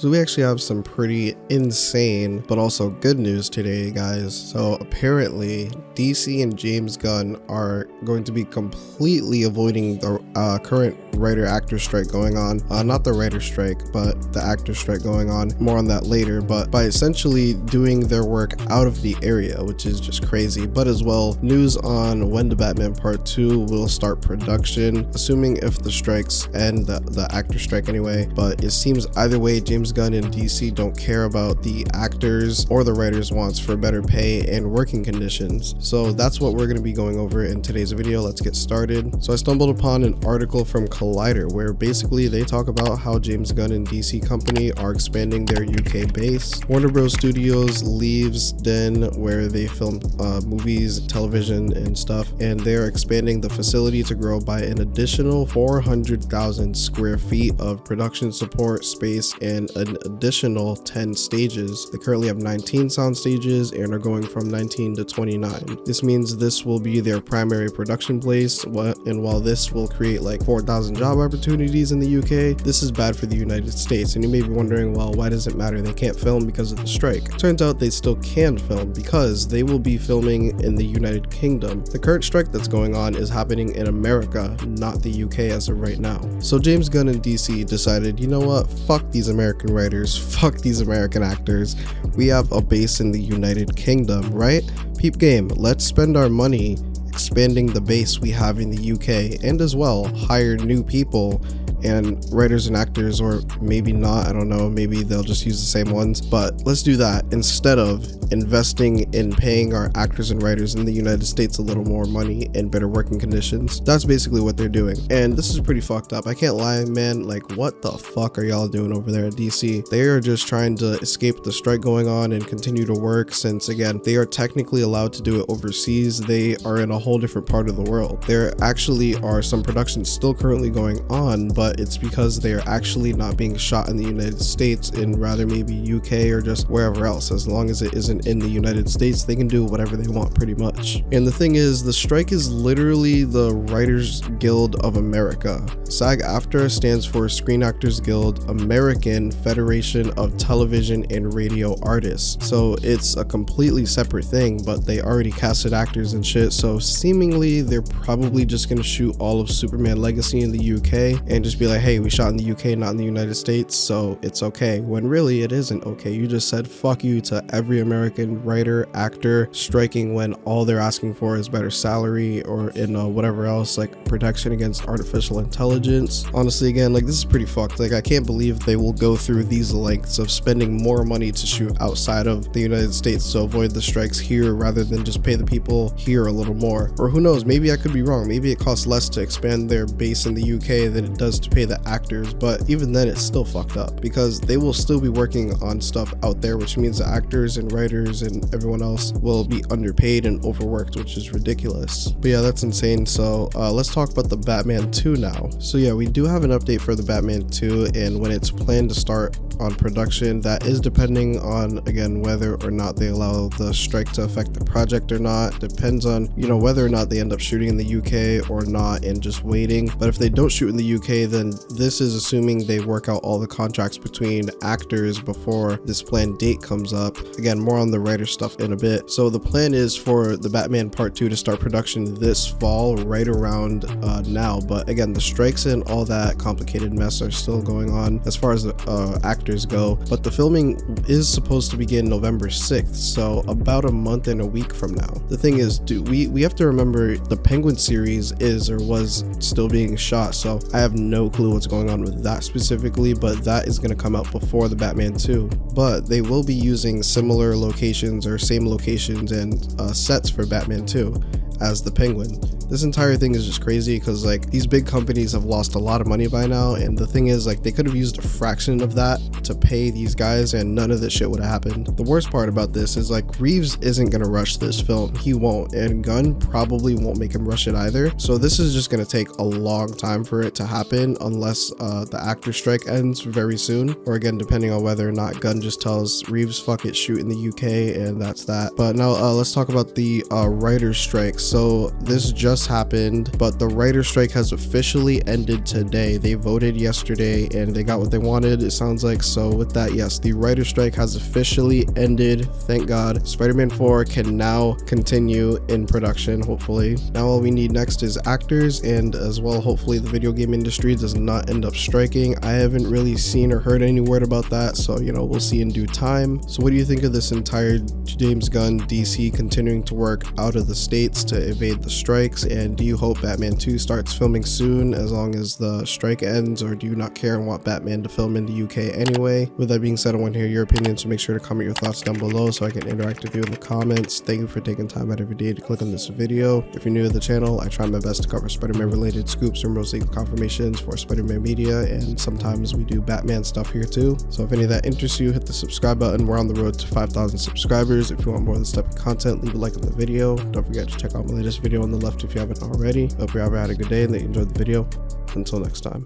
So we actually have some pretty insane but also good news today, guys. So apparently DC and James Gunn are going to be completely avoiding the current writer-actor strike going on. Not the writer strike, but the actor strike going on. More on that later, but by essentially doing their work out of the area, which is just crazy. But as well, news on when the Batman Part 2 will start production, assuming if the strikes end, the actor strike anyway. But it seems either way, James Gunn and DC don't care about the actors or the writers' wants for better pay and working conditions. So that's what we're going to be going over in today's video. Let's get started. So I stumbled upon an article from Collider where basically they talk about how James Gunn and DC Company are expanding their UK base. Warner Bros. Studios leaves Den, where they film movies, television, and stuff, and they're expanding the facility to grow by an additional 400,000 square feet of production support space and an additional 10 stages. They currently have 19 sound stages and are going from 19 to 29. This means this will be their primary production place, and while this will create like 4,000 job opportunities in the UK, this is bad for the United States. And you may be wondering, well, why does it matter? They can't film because of the strike. Turns out they still can film because they will be filming in the United Kingdom. The current strike that's going on is happening in America, not the UK as of right now. So James Gunn and DC decided, you know what, fuck these American writers, fuck these American actors. We have a base in the United Kingdom, right? Peep game, let's spend our money expanding the base we have in the UK, and as well hire new people and writers and actors, or maybe not, I don't know, maybe they'll just use the same ones, but let's do that instead of investing in paying our actors and writers in the United States a little more money and better working conditions. That's basically what they're doing, and this is pretty fucked up. I can't lie, man. Like, what the fuck are y'all doing over there at DC? They are just trying to escape the strike going on and continue to work, since again, they are technically allowed to do it overseas. They are in a whole different part of the world. There actually are some productions still currently going on, but it's because they are actually not being shot in the United States, and rather maybe UK or just wherever else. As long as it isn't in the United States, they can do whatever they want pretty much. And the thing is, the strike is literally the Writers Guild of America. SAG-AFTRA stands for Screen Actors Guild, American Federation of Television and Radio Artists. So it's a completely separate thing, but they already casted actors and shit, so seemingly they're probably just gonna shoot all of Superman Legacy in the UK and just be like, hey, we shot in the UK, not in the United States, so it's okay, when really it isn't okay. You just said fuck you to every American writer, actor striking when all they're asking for is better salary or whatever else, like protection against artificial intelligence. Honestly, again, like, this is pretty fucked. Like, I can't believe they will go through these lengths of spending more money to shoot outside of the United States to avoid the strikes here rather than just pay the people here a little more. Or who knows, maybe I could be wrong. Maybe it costs less to expand their base in the UK than it does to pay the actors, but even then it's still fucked up because they will still be working on stuff out there, which means the actors and writers and everyone else will be underpaid and overworked, which is ridiculous. But yeah, that's insane. So let's talk about the Batman 2 now. So yeah, we do have an update for the Batman 2 and when it's planned to start on production. That is depending on, again, whether or not they allow the strike to affect the project or not. Depends on, you know, whether or not they end up shooting in the UK or not and just waiting. But if they don't shoot in the UK, then this is assuming they work out all the contracts between actors before this planned date comes up. Again, more on the writer stuff in a bit. So the plan is for the Batman Part 2 to start production this fall, right around now. But again, the strikes and all that complicated mess are still going on as far as the actors go. But the filming is supposed to begin November 6th, so about a month and a week from now. The thing is, we have to remember the Penguin series is or was still being shot, so I have no clue what's going on with that specifically, but that is going to come out before the Batman 2. But they will be using similar locations or same locations and sets for Batman 2 as the Penguin. This entire thing is just crazy because like these big companies have lost a lot of money by now, and the thing is like they could have used a fraction of that to pay these guys and none of this shit would have happened. The worst part about this is like Reeves isn't gonna rush this film. He won't, and Gunn probably won't make him rush it either. So this is just gonna take a long time for it to happen unless the actor strike ends very soon, or again depending on whether or not Gunn just tells Reeves fuck it, shoot in the UK, and that's that. But now let's talk about the writer's strike. So this just just happened, but the writer strike has officially ended today. They voted yesterday and they got what they wanted, it sounds like. So with that, yes, the writer strike has officially ended. Thank God. Spider-Man 4 can now continue in production, hopefully. Now all we need next is actors, and as well, hopefully the video game industry does not end up striking. I haven't really seen or heard any word about that, so you know, we'll see in due time. So what do you think of this entire James Gunn DC continuing to work out of the states to evade the strikes? And do you hope Batman 2 starts filming soon as long as the strike ends, or do you not care and want Batman to film in the UK anyway? With that being said, I want to hear your opinion, so make sure to comment your thoughts down below so I can interact with you in the comments. Thank you for taking time out of your day to click on this video. If you're new to the channel, I try my best to cover Spider-Man related scoops and rose legal confirmations for Spider-Man media, and sometimes we do Batman stuff here too. So if any of that interests you, hit the subscribe button. We're on the road to 5,000 subscribers. If you want more of this type of content, leave a like on the video. Don't forget to check out my latest video on the left if you haven't already. Hope you ever had a good day and that you enjoyed the video. Until next time.